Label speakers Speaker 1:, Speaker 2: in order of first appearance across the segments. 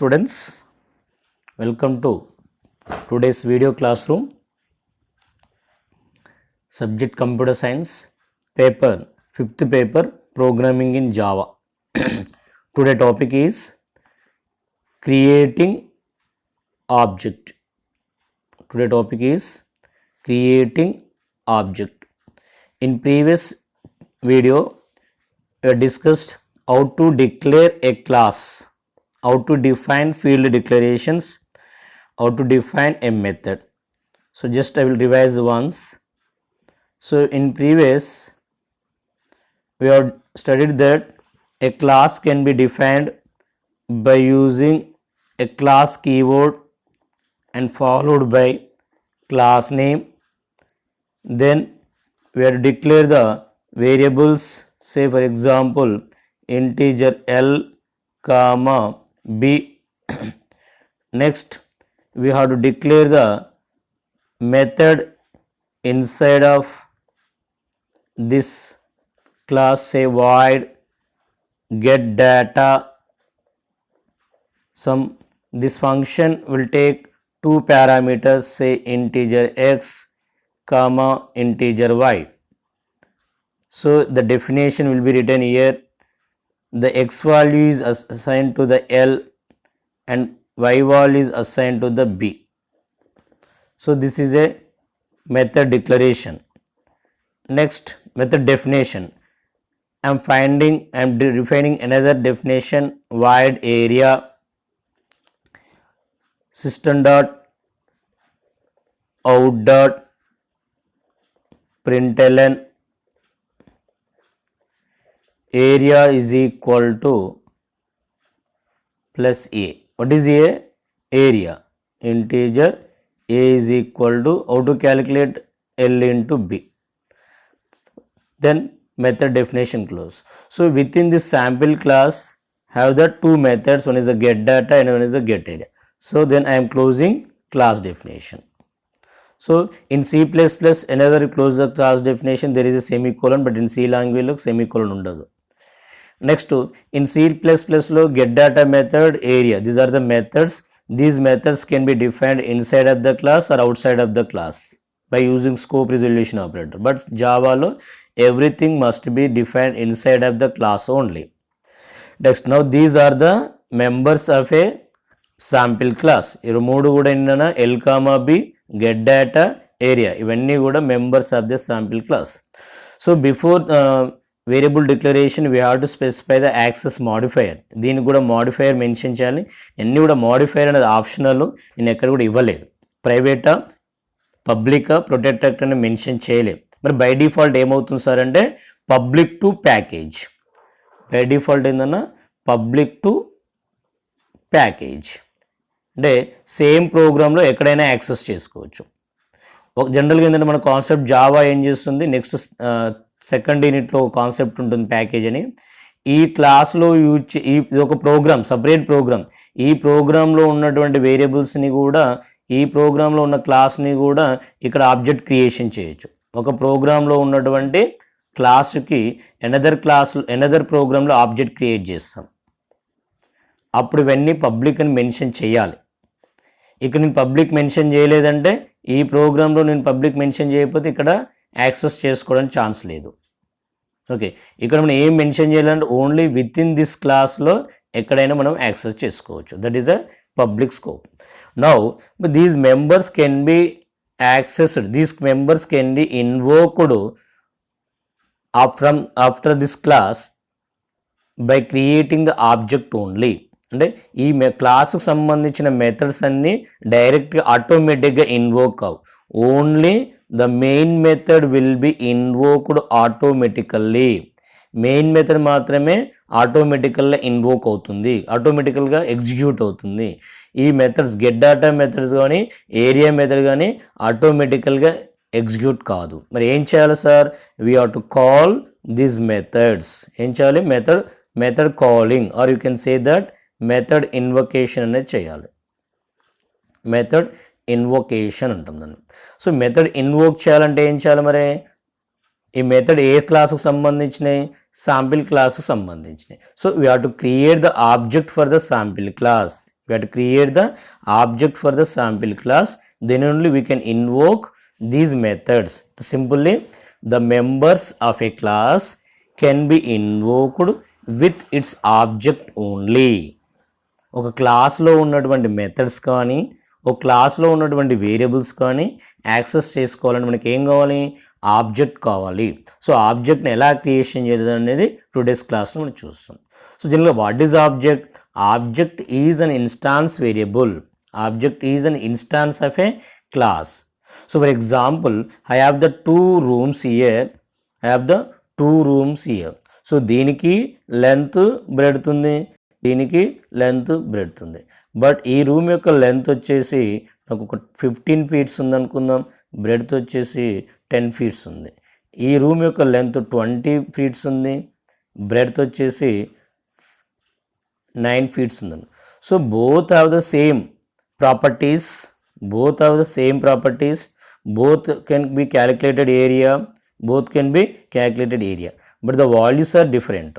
Speaker 1: Students, welcome to today's video classroom. Subject Computer Science, paper 5th paper Programming in Java. Today topic is creating object. Today topic is creating object. In previous video we discussed how to declare a class, how to define field declarations, how to define a method. So just I will revise once. So in previous we have studied that a class can be defined by using a class keyword and followed by class name. Then we have to declare the variables, say for example integer L comma B. Next we have to declare the method inside of this class, say void get data. This function will take two parameters, say integer x comma integer y. So the definition will be written here. The x value is assigned to the L and y value is assigned to the B. So this is a method declaration. Next, method definition. I am defining another definition, void area system dot out dot println area is equal to plus a. What is a? Area. Integer a is equal to, how to calculate L into B. Then method definition close. So within this sample class have the two methods, one is the get data and one is the get area. So then I am closing class definition. So in C++ whenever you close the class definition there is a semicolon, but in C language lo semicolon undadu. Next in C++ lo get data method, area, these are the methods. These methods can be defined inside of the class or outside of the class by using scope resolution operator. But Java lo everything must be defined inside of the class only. Next, now these are the members of a sample class. ఇవి మూడు కూడా ఏంటన్నా L comma B, get data, area, ఇవన్నీ కూడా members of the sample class. So before variable declaration we have to specify the access modifier. దీనికి కూడా modifier mention చేయాలి. అన్నీ కూడా మాడిఫైయర్ అనేది ఆప్షనల్, నేను ఎక్కడ కూడా ఇవ్వలేదు. ప్రైవేటా పబ్లికా ప్రొటెక్టెడ్ అని మెన్షన్ చేయలేదు. మరి బై డిఫాల్ట్ ఏమవుతుంది సార్ అంటే public to package. By default ఏందన్నా పబ్లిక్ టు ప్యాకేజ్ అంటే సేమ్ ప్రోగ్రాంలో ఎక్కడైనా యాక్సెస్ చేసుకోవచ్చు. జనరల్గా ఏంటంటే మన కాన్సెప్ట్ జావా ఏం చేస్తుంది, నెక్స్ట్ సెకండ్ యూనిట్లో కాన్సెప్ట్ ఉంటుంది ప్యాకేజ్ అని. ఈ క్లాస్లో ఇది ఒక ప్రోగ్రామ్, సపరేట్ ప్రోగ్రామ్. ఈ ప్రోగ్రాంలో ఉన్నటువంటి వేరియబుల్స్ని కూడా, ఈ ప్రోగ్రాంలో ఉన్న క్లాస్ని కూడా ఇక్కడ ఆబ్జెక్ట్ క్రియేషన్ చేయొచ్చు. ఒక ప్రోగ్రాంలో ఉన్నటువంటి క్లాస్కి ఎనదర్ ప్రోగ్రాంలో ఆబ్జెక్ట్ క్రియేట్ చేస్తాం. అప్పుడు ఇవన్నీ పబ్లిక్ అని మెన్షన్ చేయాలి. ఇక్కడ నేను పబ్లిక్ మెన్షన్ చేయలేదంటే, ఈ ప్రోగ్రాంలో నేను పబ్లిక్ మెన్షన్ చేయకపోతే ఇక్కడ యాక్సెస్ చేసుకోవడానికి ఛాన్స్ లేదు. ఓకే, ఇక్కడ మనం ఏం మెన్షన్ చేయాలంటే ఓన్లీ విత్ ఇన్ దిస్ క్లాస్లో ఎక్కడైనా మనం యాక్సెస్ చేసుకోవచ్చు. That is a public scope. Now these members can be accessed, these members can be invoked from after this class by creating the object only. అంటే ఈ క్లాసుకు సంబంధించిన methods అన్నీ డైరెక్ట్గా ఆటోమేటిక్గా ఇన్వోక్ అవు. Only the main method will be invoked automatically. Main method మాత్రమే ఆటోమేటికల్గా invoke అవుతుంది, ఆటోమేటికల్గా ఎగ్జిక్యూట్ అవుతుంది. ఈ మెథడ్స్ గెట్ డేటా మెథడ్స్ కానీ ఏరియా మెథడ్ కానీ ఆటోమేటికల్గా ఎగ్జిక్యూట్ కాదు. మరి ఏం చేయాలి sir? We have to call these methods. ఏం చేయాలి? Method calling, or you can say that method invocation అనేది చేయాలి. మెథడ్ ఇన్వొకేషన్ అంటాం దాన్ని. సో మెథడ్ ఇన్వోక్ చేయాలంటే ఏం చేయాలి? మరి ఈ మెథడ్ ఏ క్లాస్కి సంబంధించినవి? శాంపిల్ క్లాస్కి సంబంధించినవి. So we have to create the object for the sample class. We have to create the object for the sample class. Then only we can invoke these methods. Simply, the members of a class can be invoked with its object only. ఒక క్లాస్లో ఉన్నటువంటి methods కానీ ఒక క్లాస్లో ఉన్నటువంటి variables కానీ access చేసుకోవాలని మనకి ఏం కావాలి, ఆబ్జెక్ట్ కావాలి. సో ఆబ్జెక్ట్ని ఎలా క్రియేషన్ చేయాలి అనేది టుడేస్ క్లాస్లో మనం చూస్తాం. సో జనరల్గా what is object? Object is an instance variable. Object is an instance of A class. So for example, I have the 2 rooms here. I have the 2 rooms here. So దీనికి length breadth ఉంది, దీనికి length breadth ఉంది. But ఈ room యొక్క length వచ్చేసి నాకు ఒక 15 feet ఉంది అనుకుందాం, బ్రెడ్త్ వచ్చేసి 10 feet ఉంది. ఈ రూమ్ యొక్క లెంత్ 20 feet ఉంది, బ్రెడ్త్ వచ్చేసి 9 feet ఉంది. So both have the same properties, both can be calculated area, but the values are different.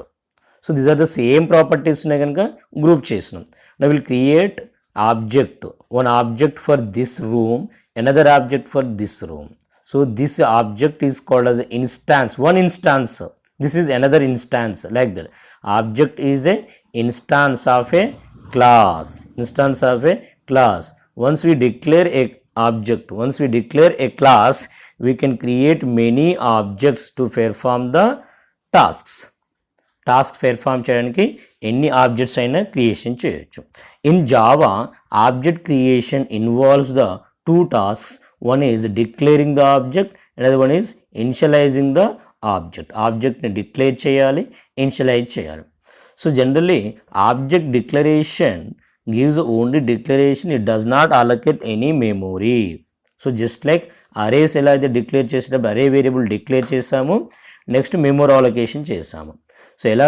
Speaker 1: So these are the same properties ఉన్నాయి కనుక గ్రూప్ చేసినాం. Now we'll create object, one object for this room, another object for this room. So this object is called as instance, one instance. This is another instance, like that. Object is a instance of a class. Once we declare a object, once we declare a class, we can create many objects to perform the tasks. Task perform చేయడానికి ఎన్ని objects అయినా creation చేయొచ్చు. In Java object creation involves the 2 tasks. One is declaring the object, another one is initializing the object. ఆబ్జెక్ట్ని declare చేయాలి, initialize చేయాలి. So generally object declaration gives only declaration, it does not allocate any memory. So just like arrays ఎలా అయితే declare చేసేటప్పుడు array variable declare చేసాము, next memory allocation చేసాము. So ఎలా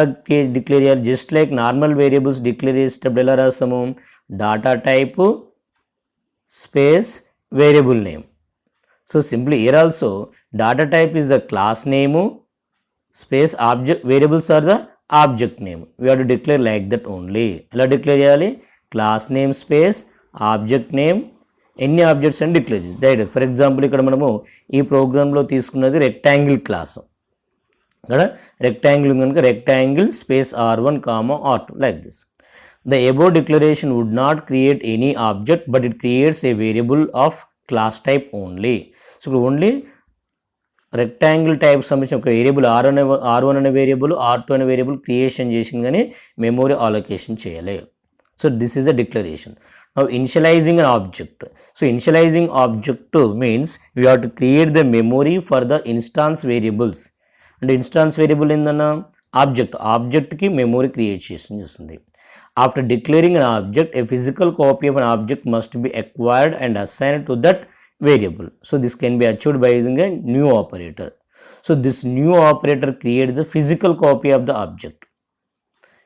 Speaker 1: declare చేయాలి? Just like normal variables declare చేసేటప్పుడు ఎలా రాస్తాము? Data type space variable name. So simply here also data type is the class name space object variables are the object name. We have to declare like that only. ఎలా declare చేయాలి? Class name space object name, ఎన్ని objects అని declare చేయాలి. Right. For example ఇక్కడ మనము ఈ ప్రోగ్రాంలో తీసుకున్నది రెక్టాంగిల్ క్లాస్. ఇక్కడ రెక్టాంగిల్ ఉంది కనుక rectangle space R1, R2 like this. The above declaration would not create any object but it creates a variable of class type only. So ఇక్కడ ఓన్లీ రెక్టాంగిల్ టైప్ సంబంధించిన ఒక వేరియబుల్ R1 అనే variable, R2 అనే variable creation చేసింది కానీ memory allocation చేయలే. So this is the declaration. Now initializing an object. So initializing object means we have to create the memory for the instance variables. And instance variable ఏందన్నా? Object. ఆబ్జెక్ట్కి memory creation చేస్తుంది. After declaring an object, a physical copy of an object must be acquired and assigned to that variable. So this can be achieved by using a new operator. So this new operator creates the physical copy of the object.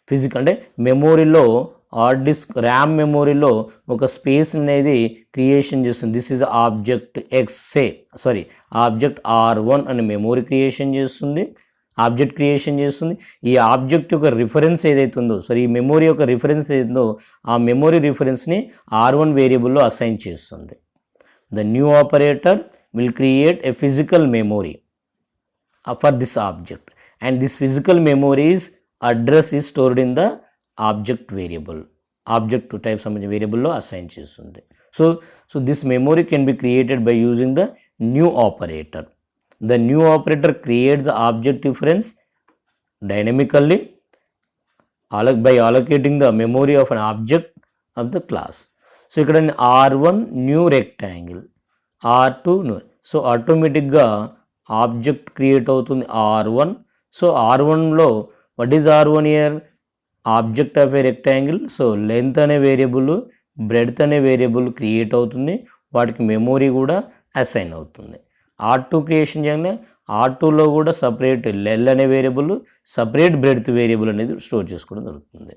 Speaker 1: Physical అంటే మెమోరీలో hard disk RAM మెమోరీలో ఒక space అనేది creation చేస్తుంది. This is object X object R1 అనే memory creation చేస్తుంది, object creation చేస్తుంది. ఈ object యొక్క reference ఏదైతే ఉందో, ఈ మెమోరీ యొక్క రిఫరెన్స్ ఏదైతుందో ఆ మెమోరీ రిఫరెన్స్ని R1 వేరియబుల్లో అసైన్ చేస్తుంది. The new operator will create a physical memory for this object and this physical memories address is stored in the object variable. Object type సంబంధించిన వేరియబుల్లో assign చేస్తుంది. So this memory can be created by using the new operator. The new operator creates the object difference dynamically by allocating the memory of an object of the class. So ఇక్కడ R1 new rectangle, R2 new. So ఆటోమేటిక్గా object create అవుతుంది R1. So R1లో what is R1 here? Object of a rectangle. So length అనే variable, breadth అనే variable create అవుతుంది, వాటికి memory కూడా assign అవుతుంది. R2 క్రియేషన్ చేయగానే R2లో కూడా సపరేట్ లెల్ అనే వేరియబుల్, సపరేట్ బ్రెడ్త్ వేరియబుల్ అనేది స్టోర్ చేసుకోవడం జరుగుతుంది.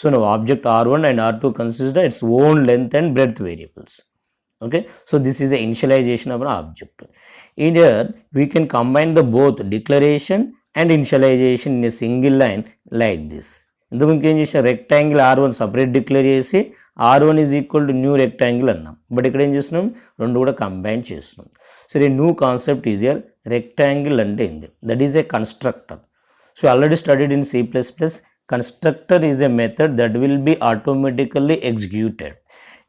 Speaker 1: So no object R1 and R2 consist its own length and breadth variables. Okay, so this is the initialization of an object. In here we can combine the both declaration and initialization in a single line like this. ఇంతకుముందు ఏం చేసాం, rectangle R1 separate declare చేసి R1 is equal to new rectangle అన్నాం. But ఇక్కడ ఏం చేస్తున్నాం, రెండు కూడా కంబైన్ చేస్తున్నాం. సో ఈ new concept is your rectangle అంటే ఏంది, that is a constructor. So already studied in C++, constructor is a method that will be automatically executed.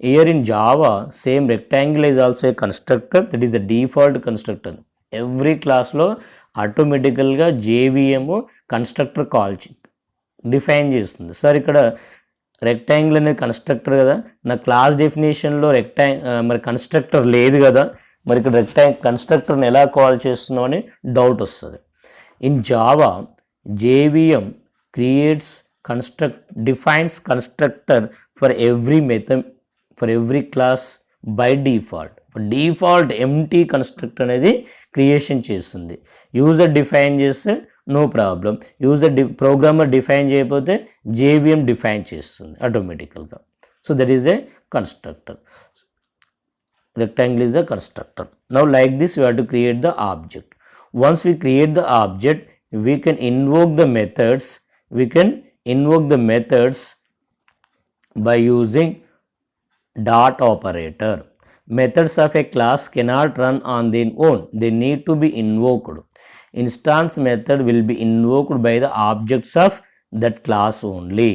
Speaker 1: Here in Java, same rectangle is also a constructor, that is the default constructor. Every class లో ఆటోమేటికల్గా JVM constructor call define చేస్తుంది. Sir ఇక్కడ rectangle అనేది constructor కదా, నా class డెఫినేషన్లో మరి constructor లేదు కదా, మరి ఇక్కడ కన్స్ట్రక్టర్ని ఎలా కాల్ చేస్తున్నాం అని డౌట్ వస్తుంది. In Java JVM creates defines constructor for every method, for every class by default empty constructor అనేది క్రియేషన్ చేస్తుంది. యూజర్ డిఫైన్ చేస్తే నో ప్రాబ్లం, ప్రోగ్రామర్ డిఫైన్ చేయకపోతే JVM డిఫైన్ చేస్తుంది ఆటోమేటికల్గా. So that is a constructor. Rectangle is the constructor. Now like this we have to create the object. Once we create the object, we can invoke the methods by using dot operator. Methods of a class cannot run on their own, they need to be invoked. Instance method will be invoked by the objects of that class only.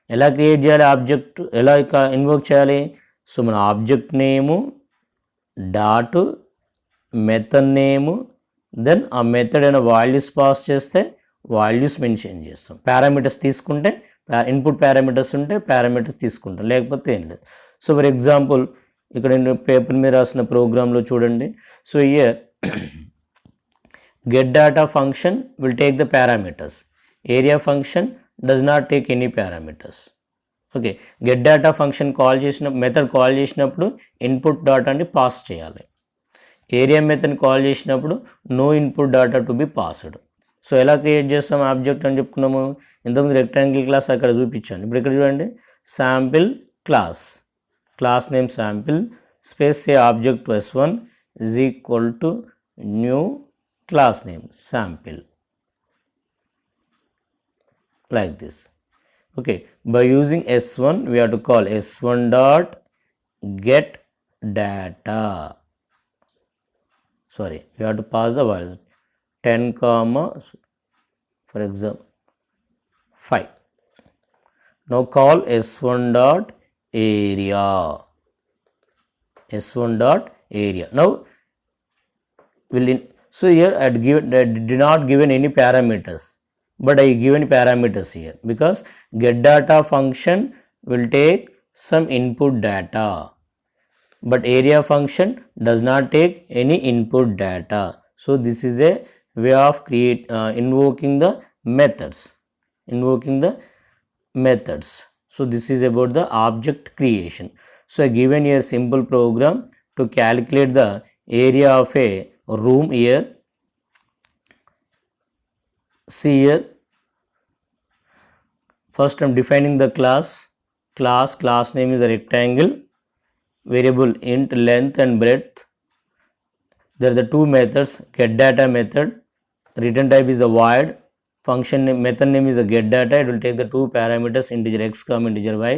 Speaker 1: ఎలా create చేయాలి object, ఎలా invoke చేయాలి? So మన object నేము dot method నేము, then ఆ method అయిన values pass చేస్తే values mention చేస్తాం. Parameters తీసుకుంటే ఇన్పుట్ పారామీటర్స్ ఉంటే పారామీటర్స్ తీసుకుంటాం, లేకపోతే ఏం లేదు. సో ఫర్ ఎగ్జాంపుల్ ఇక్కడ నేను పేపర్ మీద రాసిన ప్రోగ్రాంలో చూడండి. So here get data function will take the parameters, area function does not take any parameters. Okay, get data function method call చేసినప్పుడు ఇన్పుట్ డాటాని పాస్ చేయాలి. ఏరియా మెథడ్ కాల్ చేసినప్పుడు no input data to be passed. So ఎలా create చేస్తాం object అని చెప్పుకున్నాము, ఇంతకుముందు rectangle class అక్కడ చూపించాను. ఇప్పుడు ఇక్కడ చూడండి, sample class name sample space A object s1 is equal to new class name sample, like this. Okay, by using s1 we have to call s1 dot get data. Sorry, we have to pass the values 10 comma for example 5. Now call s1 dot area. Now so here I did not given any parameters, but I given parameters here because get data function will take some input data, but area function does not take any input data. So this is a way of invoking the methods. So this is about the object creation. So I given here simple program to calculate the area of a room here. See here, first I am defining the class name is a rectangle, variable int length and breadth. There are the two methods, get data method, return type is a void, function name, method name is a get data. It will take the two parameters, integer x comma integer y.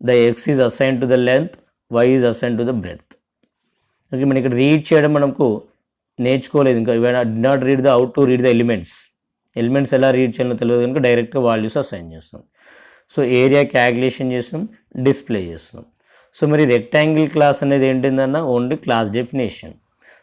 Speaker 1: The x is assigned to the length, y is assigned to the breadth. Okay, మనం ఇక్కడ read చేయడం మనకు నేర్చుకోలేదు ఇంకా. Did not read the out to read the elements ఎలా read చేయాలో తెలియదు కనుక డైరెక్ట్గా వాల్యూస్ అసైన్ చేస్తాం. సో ఏరియా క్యాలిక్యులేషన్ చేస్తాం, డిస్ప్లే చేస్తాం. సో మరి రెక్టాంగిల్ క్లాస్ అనేది ఏంటిందన్న ఓన్లీ క్లాస్ డెఫినేషన్.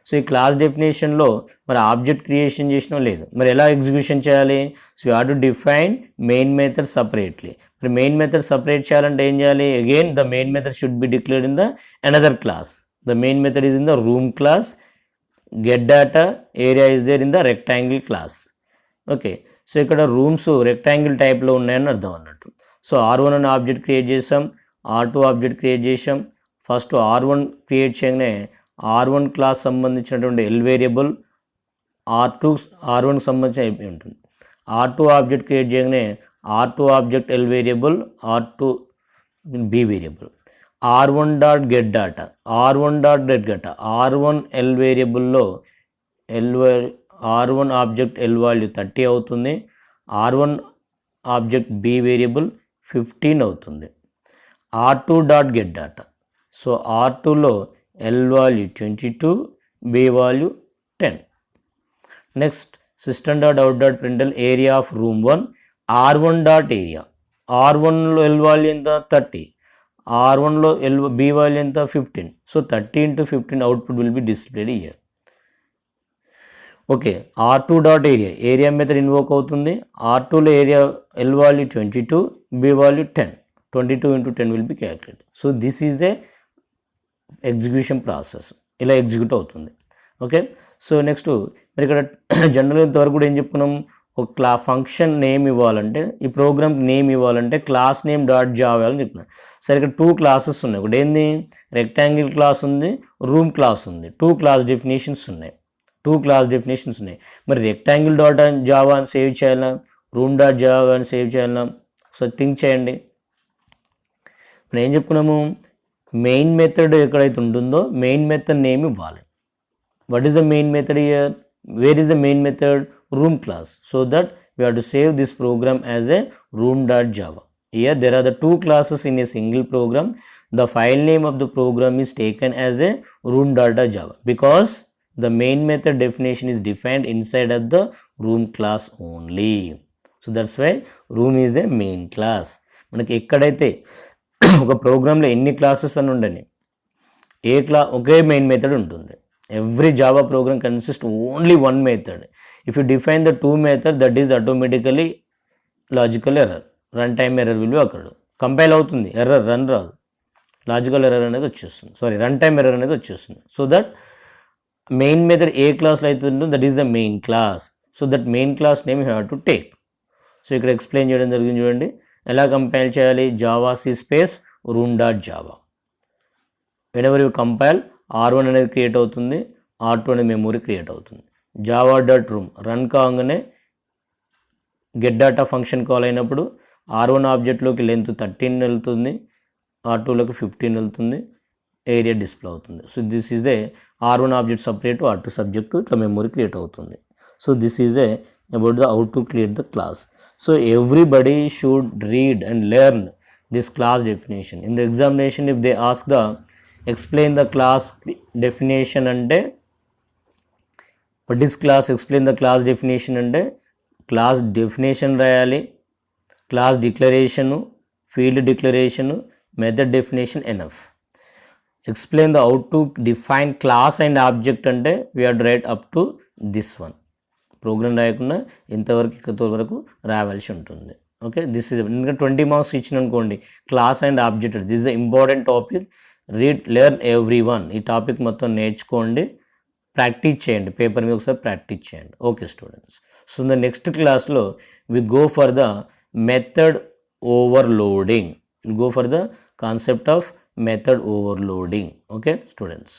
Speaker 1: సో ఈ క్లాస్ డెఫినేషన్లో మరి ఆబ్జెక్ట్ క్రియేషన్ చేసినా లేదు, మరి ఎలా ఎగ్జిక్యూషన్ చేయాలి? So you have to define main method separately. మరి మెయిన్ మెథడ్ సపరేట్ చేయాలంటే ఏం చేయాలి? Again the main method should be declared in the another class. The main method is in the room class, get data area is there in the rectangle class. Okay, so ఇక్కడ rooms rectangle టైప్లో ఉన్నాయని అర్థం అన్నట్టు. So R1 అనే object create చేసాం, R2 object create చేసాం. First R1 create చేయగానే R1 class సంబంధించినటువంటి ఎల్ వేరియబుల్ R1కి సంబంధించిన అయిపోయి ఉంటుంది. R2 ఆబ్జెక్ట్ క్రియేట్ చేయగానే R2 object L variable, R2 B variable. R1 dot get data, R1 L వేరియబుల్లో R1 ఆబ్జెక్ట్ ఎల్ వాల్యూ 30 అవుతుంది. R1 ఆబ్జెక్ట్ బి వేరియబుల్ 15 అవుతుంది. R2 dot get data. So R2లో L value 22, B value 10. Next system dot out dot println area of room 1 R1 dot area. R1లో L value ఎంత 30, R1లో B value ఎంత 15. So 30 into 15 output will be displayed here. Okay, R2 dot area method invoke అవుతుంది. R2లో area L value 22, B value 10. 22 into 10 will be calculate. So this is the execution process. ఇలా execute అవుతుంది. Okay, so next మరి ఇక్కడ జనరల్గా ఇంతవరకు కూడా ఏం చెప్పుకున్నాం, ఒక ఫంక్షన్ నేమ్ ఇవ్వాలంటే, ఈ ప్రోగ్రామ్ నేమ్ ఇవ్వాలంటే క్లాస్ నేమ్ డాట్ జావా అని చెప్తున్నాను. సరే, ఇక్కడ 2 క్లాసెస్ ఉన్నాయి. ఒకటి ఏంది, రెక్టాంగిల్ క్లాస్ ఉంది, రూమ్ క్లాస్ ఉంది. 2 క్లాస్ డెఫినేషన్స్ ఉన్నాయి. మరి రెక్టాంగిల్ డాట్ జావా అని సేవ్ చేయాలా, రూమ్ డాట్ జావా అని సేవ్ చేయాలా? సో థింక్ చేయండి. మనం ఏం చెప్పుకున్నాము, మెయిన్ మెథడ్ ఎక్కడైతే ఉంటుందో మెయిన్ మెథడ్ నేమ్ ఇవ్వాలి. What is the main method here? Where is the main method? Room class. So that we have to save this program as a room.java. Here there are the 2 classes in a single program. The file name of the program is taken as a room.java because the main method definition is defined inside of the room class only. So that's why room is the main class. మనకి ఎక్కడైతే ఒక ప్రోగ్రాంలో ఎన్ని classes అని ఉండని, ఒకే main method ఉంటుంది. Every Java program consists only one method. If you define the 2 method, that is automatically logical error, runtime error will be occurred. Compile అవుతుంది, error run రాదు, లాజికల్ ఎర్రర్ అనేది వచ్చేస్తుంది, runtime error అనేది వచ్చేస్తుంది. So that main method ఏ క్లాస్లో అయితే ఉంటుందో that is the main class. So that main class name you have to take. So ఇక్కడ ఎక్స్ప్లెయిన్ చేయడం జరిగింది. చూడండి ఎలా కంపైల్ చేయాలి. Java C space room dot Java. Whenever you compile R1 అనేది క్రియేట్ అవుతుంది, R2 అనేది మెమొరీ క్రియేట్ అవుతుంది. జావా డాట్ రూమ్ రన్ కాగానే గెట్ డేటా ఫంక్షన్ కాల్ అయినప్పుడు R1 ఆబ్జెక్ట్లోకి లెంత్ 13 వెళ్తుంది, R2లోకి 15 వెళ్తుంది, ఏరియా డిస్ప్లే అవుతుంది. So this is a R1 object separate, R2 subject, ఇట్లా మెమొరీ క్రియేట్ అవుతుంది. So this is a about the how to create the class. So everybody should read and learn this class definition. In the examination if they ask the explain the class definition ante what is class, explain the class definition ante class definition rayali, class declaration, field declaration, method definition enough. Explain the how to define class and object ante we have to write up to this one. Program రాయకుండా ఇంతవరకు రావాల్సి ఉంటుంది. Okay, this is ఇంకా 20 marks ఇచ్చిన అనుకోండి, class and object. This is the important topic. Read learn every one. ఈ topic మొత్తం నేర్చుకోండి, ప్రాక్టీస్ చేయండి, పేపర్ మీద ఒకసారి ప్రాక్టీస్ చేయండి. Okay students, so the next క్లాస్లో we go for the method overloading. Go for the concept of method overloading. Okay students.